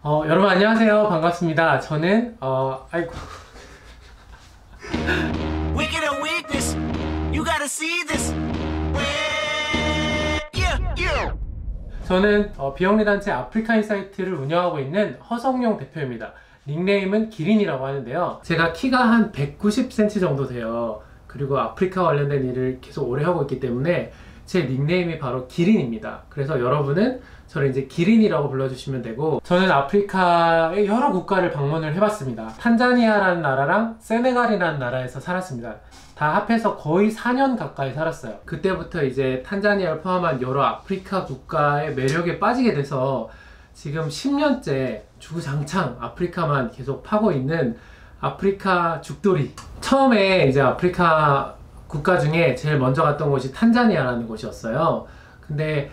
여러분 안녕하세요. 반갑습니다. 저는 아이고 Wicked and weakness, you gotta see this. Yeah, yeah. 저는 비영리 단체 아프리카 인사이트를 운영하고 있는 허성용 대표입니다. 닉네임은 기린이라고 하는데요. 제가 키가 한 190cm 정도 돼요. 그리고 아프리카 관련된 일을 계속 오래 하고 있기 때문에 제 닉네임이 바로 기린입니다. 그래서 여러분은 저를 이제 기린이라고 불러주시면 되고, 저는 아프리카의 여러 국가를 방문을 해봤습니다. 탄자니아라는 나라랑 세네갈이라는 나라에서 살았습니다. 다 합해서 거의 4년 가까이 살았어요. 그때부터 이제 탄자니아를 포함한 여러 아프리카 국가의 매력에 빠지게 돼서 지금 10년째 주구장창 아프리카만 계속 파고 있는 아프리카 죽돌이. 처음에 이제 아프리카 국가 중에 제일 먼저 갔던 곳이 탄자니아라는 곳이었어요. 근데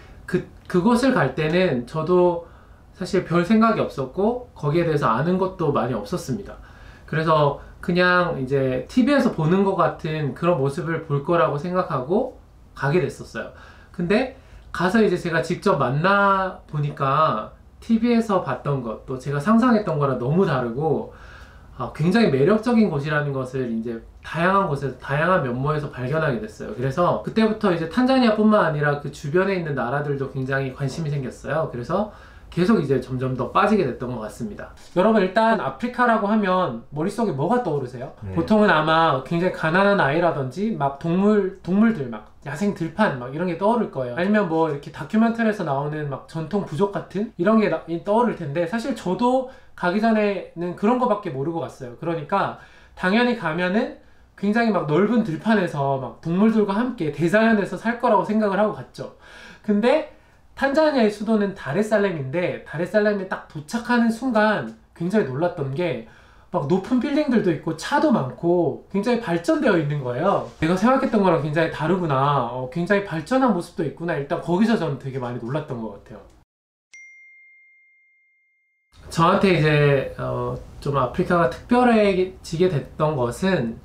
그곳을 갈 때는 저도 사실 별 생각이 없었고 거기에 대해서 아는 것도 많이 없었습니다. 그래서 그냥 이제 TV에서 보는 것 같은 그런 모습을 볼 거라고 생각하고 가게 됐었어요. 근데 가서 이제 제가 직접 만나 보니까 TV에서 봤던 것, 또 제가 상상했던 거랑 너무 다르고 굉장히 매력적인 곳이라는 것을 이제 다양한 곳에서, 다양한 면모에서 발견하게 됐어요. 그래서 그때부터 이제 탄자니아뿐만 아니라 그 주변에 있는 나라들도 굉장히 관심이 생겼어요. 그래서 계속 이제 점점 더 빠지게 됐던 것 같습니다. 여러분, 일단 아프리카라고 하면 머릿속에 뭐가 떠오르세요? 보통은 아마 굉장히 가난한 아이라든지 막 동물들, 막 야생 들판 막 이런 게 떠오를 거예요. 아니면 뭐 이렇게 다큐멘터리에서 나오는 막 전통 부족 같은 이런 게 떠오를 텐데, 사실 저도 가기 전에는 그런 거밖에 모르고 갔어요. 그러니까 당연히 가면은 굉장히 막 넓은 들판에서 막 동물들과 함께 대자연에서 살 거라고 생각을 하고 갔죠. 근데 탄자니아의 수도는 다레살렘인데, 다레살렘에 딱 도착하는 순간 굉장히 놀랐던 게 막 높은 빌딩들도 있고 차도 많고 굉장히 발전되어 있는 거예요. 내가 생각했던 거랑 굉장히 다르구나, 굉장히 발전한 모습도 있구나. 일단 거기서 저는 되게 많이 놀랐던 것 같아요. 저한테 이제 좀 아프리카가 특별해지게 됐던 것은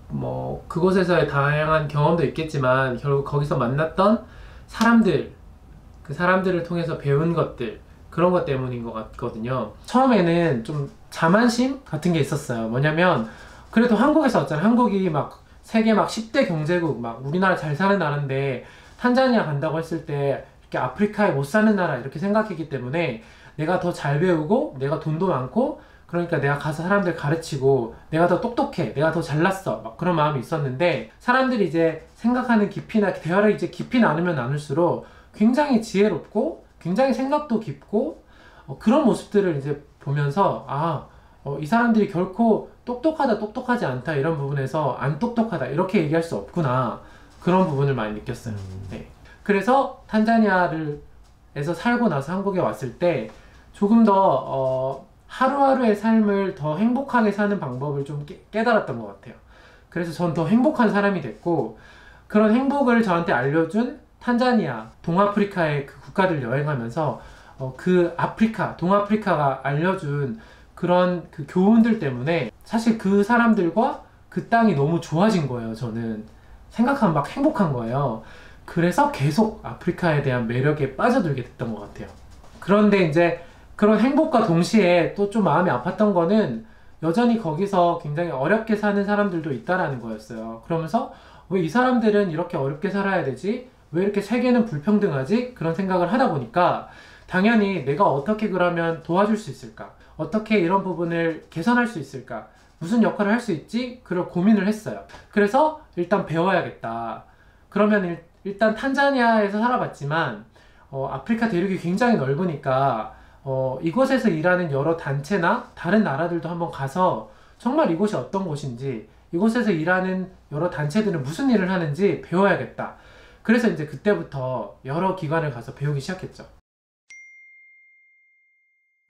뭐 그곳에서의 다양한 경험도 있겠지만, 결국 거기서 만났던 사람들, 그 사람들을 통해서 배운 것들, 그런 것 때문인 것 같거든요. 처음에는 좀 자만심 같은 게 있었어요. 뭐냐면 그래도 한국에서 왔잖아요. 한국이 막 세계 막 10대 경제국, 막 우리나라 잘 사는 나라인데 탄자니아 간다고 했을 때 이렇게 아프리카에 못 사는 나라 이렇게 생각했기 때문에 내가 더 잘 배우고 내가 돈도 많고, 그러니까 내가 가서 사람들 가르치고 내가 더 똑똑해, 내가 더 잘났어, 막 그런 마음이 있었는데, 사람들이 이제 생각하는 깊이나 대화를 이제 깊이 나누면 나눌수록 굉장히 지혜롭고 굉장히 생각도 깊고 그런 모습들을 이제 보면서 이 사람들이 결코 똑똑하다 똑똑하지 않다 이런 부분에서 안 똑똑하다 이렇게 얘기할 수 없구나, 그런 부분을 많이 느꼈어요. 네. 그래서 탄자니아에서 살고 나서 한국에 왔을 때 조금 더 하루하루의 삶을 더 행복하게 사는 방법을 좀 깨달았던 것 같아요. 그래서 전 더 행복한 사람이 됐고, 그런 행복을 저한테 알려준 탄자니아, 동아프리카의 그 국가들 여행하면서 그 아프리카, 동아프리카가 알려준 그런 그 교훈들 때문에 사실 그 사람들과 그 땅이 너무 좋아진 거예요. 저는 생각하면 막 행복한 거예요. 그래서 계속 아프리카에 대한 매력에 빠져들게 됐던 것 같아요. 그런데 이제 그런 행복과 동시에 또 좀 마음이 아팠던 거는 여전히 거기서 굉장히 어렵게 사는 사람들도 있다라는 거였어요. 그러면서 왜 이 사람들은 이렇게 어렵게 살아야 되지? 왜 이렇게 세계는 불평등하지? 그런 생각을 하다 보니까 당연히 내가 어떻게 그러면 도와줄 수 있을까? 어떻게 이런 부분을 개선할 수 있을까? 무슨 역할을 할 수 있지? 그런 고민을 했어요. 그래서 일단 배워야겠다. 그러면 일단 탄자니아에서 살아봤지만 아프리카 대륙이 굉장히 넓으니까 이곳에서 일하는 여러 단체나 다른 나라들도 한번 가서 정말 이곳이 어떤 곳인지, 이곳에서 일하는 여러 단체들은 무슨 일을 하는지 배워야겠다. 그래서 이제 그때부터 여러 기관을 가서 배우기 시작했죠.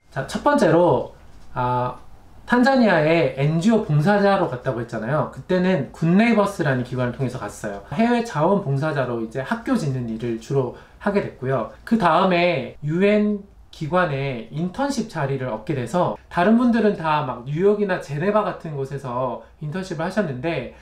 자, 첫 번째로 탄자니아에 NGO 봉사자로 갔다고 했잖아요. 그때는 굿네이버스라는 기관을 통해서 갔어요. 해외 자원봉사자로 이제 학교 짓는 일을 주로 하게 됐고요. 그 다음에 UN 기관에 인턴십 자리를 얻게 돼서, 다른 분들은 다 막 뉴욕이나 제네바 같은 곳에서 인턴십을 하셨는데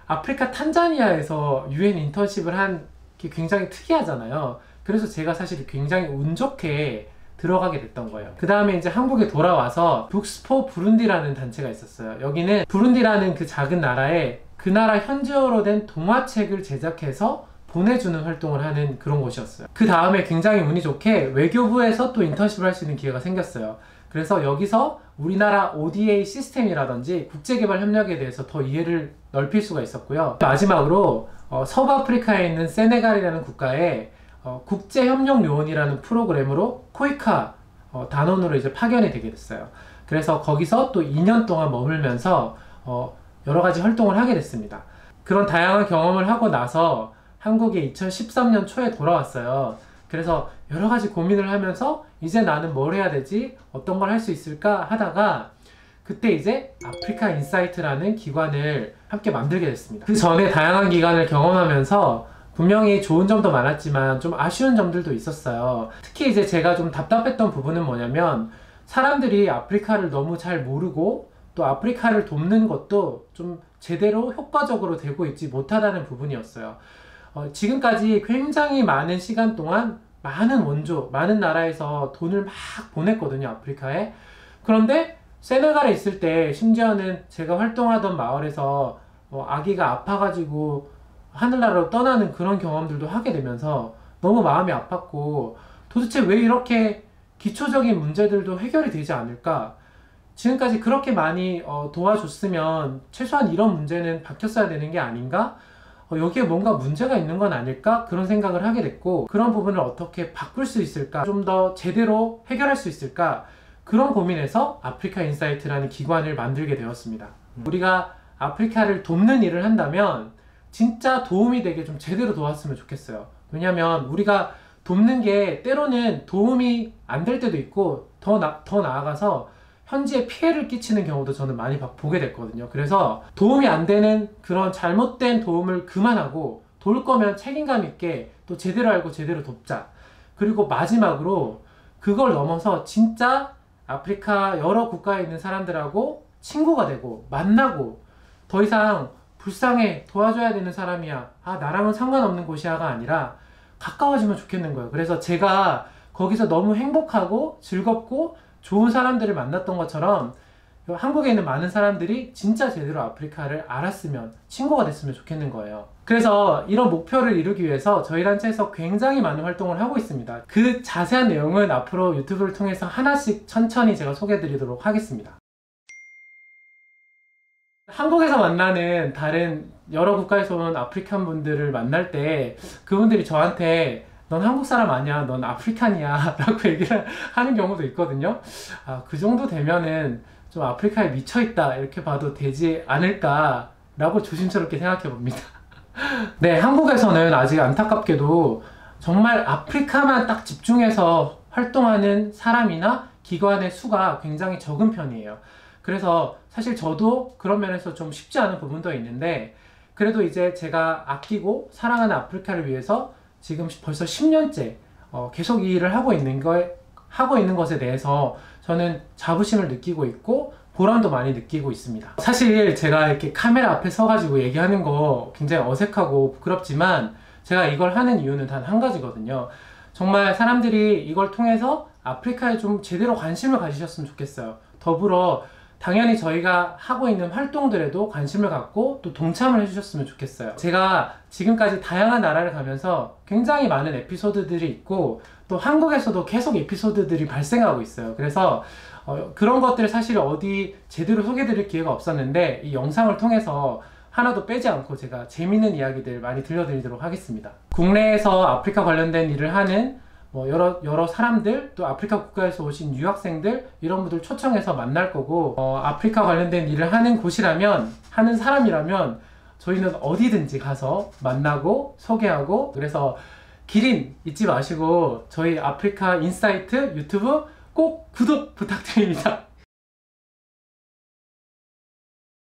아프리카 탄자니아에서 UN 인턴십을 한 게 굉장히 특이하잖아요. 그래서 제가 사실 굉장히 운 좋게 들어가게 됐던 거예요. 그 다음에 이제 한국에 돌아와서 북스포 부룬디라는 단체가 있었어요. 여기는 부룬디라는 그 작은 나라에 그 나라 현지어로 된 동화책을 제작해서 보내주는 활동을 하는 그런 곳이었어요. 그 다음에 굉장히 운이 좋게 외교부에서 또 인턴십을 할 수 있는 기회가 생겼어요. 그래서 여기서 우리나라 ODA 시스템이라든지 국제개발 협력에 대해서 더 이해를 넓힐 수가 있었고요. 마지막으로 서부아프리카에 있는 세네갈이라는 국가에 국제협력요원이라는 프로그램으로 코이카 단원으로 이제 파견이 되게 됐어요. 그래서 거기서 또 2년 동안 머물면서 여러 가지 활동을 하게 됐습니다. 그런 다양한 경험을 하고 나서 한국에 2013년 초에 돌아왔어요. 그래서 여러 가지 고민을 하면서 이제 나는 뭘 해야 되지? 어떤 걸 할 수 있을까? 하다가 그때 이제 아프리카 인사이트라는 기관을 함께 만들게 됐습니다. 그 전에 다양한 기관을 경험하면서 분명히 좋은 점도 많았지만 좀 아쉬운 점들도 있었어요. 특히 이제 제가 좀 답답했던 부분은 뭐냐면 사람들이 아프리카를 너무 잘 모르고 또 아프리카를 돕는 것도 좀 제대로 효과적으로 되고 있지 못하다는 부분이었어요. 지금까지 굉장히 많은 시간 동안 많은 원조, 많은 나라에서 돈을 막 보냈거든요, 아프리카에. 그런데 세네갈에 있을 때 심지어는 제가 활동하던 마을에서 아기가 아파가지고 하늘나라로 떠나는 그런 경험들도 하게 되면서 너무 마음이 아팠고 도대체 왜 이렇게 기초적인 문제들도 해결이 되지 않을까? 지금까지 그렇게 많이 도와줬으면 최소한 이런 문제는 바뀌었어야 되는 게 아닌가? 여기에 뭔가 문제가 있는 건 아닐까? 그런 생각을 하게 됐고 그런 부분을 어떻게 바꿀 수 있을까? 좀 더 제대로 해결할 수 있을까? 그런 고민에서 아프리카 인사이트라는 기관을 만들게 되었습니다. 우리가 아프리카를 돕는 일을 한다면 진짜 도움이 되게 좀 제대로 도왔으면 좋겠어요. 왜냐면 우리가 돕는 게 때로는 도움이 안 될 때도 있고 더 나아가서 현지에 피해를 끼치는 경우도 저는 많이 보게 됐거든요. 그래서 도움이 안 되는 그런 잘못된 도움을 그만하고 도울 거면 책임감 있게 또 제대로 알고 제대로 돕자. 그리고 마지막으로 그걸 넘어서 진짜 아프리카 여러 국가에 있는 사람들하고 친구가 되고 만나고 더 이상 불쌍해 도와줘야 되는 사람이야 나랑은 상관없는 곳이야가 아니라 가까워지면 좋겠는 거예요. 그래서 제가 거기서 너무 행복하고 즐겁고 좋은 사람들을 만났던 것처럼 한국에 있는 많은 사람들이 진짜 제대로 아프리카를 알았으면 친구가 됐으면 좋겠는 거예요. 그래서 이런 목표를 이루기 위해서 저희 단체에서 굉장히 많은 활동을 하고 있습니다. 그 자세한 내용은 앞으로 유튜브를 통해서 하나씩 천천히 제가 소개해 드리도록 하겠습니다. 한국에서 만나는 다른 여러 국가에서 온 아프리칸 분들을 만날 때 그분들이 저한테 넌 한국 사람 아니야, 넌 아프리칸이야 라고 얘기를 하는 경우도 있거든요. 그 정도 되면은 좀 아프리카에 미쳐있다 이렇게 봐도 되지 않을까 라고 조심스럽게 생각해 봅니다. 네, 한국에서는 아직 안타깝게도 정말 아프리카만 딱 집중해서 활동하는 사람이나 기관의 수가 굉장히 적은 편이에요. 그래서 사실 저도 그런 면에서 좀 쉽지 않은 부분도 있는데 그래도 이제 제가 아끼고 사랑하는 아프리카를 위해서 지금 벌써 10년째 계속 이 일을 하고 있는 것에 대해서 저는 자부심을 느끼고 있고 보람도 많이 느끼고 있습니다. 사실 제가 이렇게 카메라 앞에 서가지고 얘기하는 거 굉장히 어색하고 부끄럽지만 제가 이걸 하는 이유는 단 한 가지거든요. 정말 사람들이 이걸 통해서 아프리카에 좀 제대로 관심을 가지셨으면 좋겠어요. 더불어 당연히 저희가 하고 있는 활동들에도 관심을 갖고 또 동참을 해주셨으면 좋겠어요. 제가 지금까지 다양한 나라를 가면서 굉장히 많은 에피소드들이 있고 또 한국에서도 계속 에피소드들이 발생하고 있어요. 그래서 그런 것들 사실 어디 제대로 소개드릴 기회가 없었는데 이 영상을 통해서 하나도 빼지 않고 제가 재밌는 이야기들 많이 들려드리도록 하겠습니다. 국내에서 아프리카 관련된 일을 하는 여러 사람들, 또 아프리카 국가에서 오신 유학생들 이런 분들 초청해서 만날 거고 아프리카 관련된 일을 하는 곳이라면, 하는 사람이라면 저희는 어디든지 가서 만나고 소개하고, 그래서 기린 잊지 마시고 저희 아프리카 인사이트 유튜브 꼭 구독 부탁드립니다.